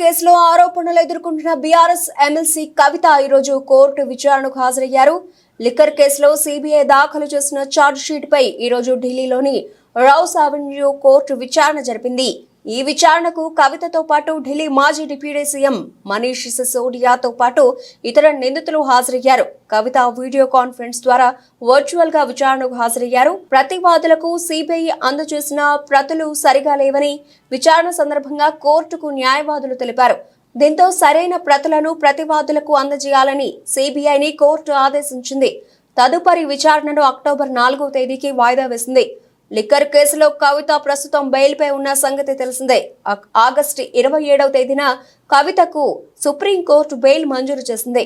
కేసులో ఆరోపణలు ఎదుర్కొంటున్న బీఆర్ఎస్ ఎమ్మెల్సీ కవిత ఈరోజు కోర్టు విచారణకు హాజరయ్యారు. లిక్కర్ కేసులో సీబీఐ దాఖలు చేసిన ఛార్జ్ షీట్ పై ఈరోజు ఢిల్లీలోని రౌస్ అవెన్యూ కోర్టు విచారణ జరిపింది. ఈ విచారణకు కవితతో పాటు ఢిల్లీ మాజీ డిప్యూటీ సీఎం మనీష్ సిసోడియాతో పాటు ఇతర నిందితులు హాజరయ్యారు. కవిత వీడియో కాన్ఫరెన్స్ ద్వారా వర్చువల్ గా విచారణకు హాజరయ్యారు. ప్రతివాదులకు సీబీఐ అందజేసిన ప్రతులు సరిగా లేవని విచారణ సందర్భంగా కోర్టుకు న్యాయవాదులు తెలిపారు. దీంతో సరైన ప్రతులను ప్రతివాదులకు అందజేయాలని సీబీఐని కోర్టు ఆదేశించింది. తదుపరి విచారణను అక్టోబర్ 4వ తేదీకి వాయిదా వేసింది. లిక్కర్ కేసులో కవిత ప్రస్తుతం బెయిల్పై ఉన్న సంగతి తెలిసిందే. ఆగస్టు 27వ తేదీన కవితకు సుప్రీంకోర్టు బెయిల్ మంజూరు చేసింది.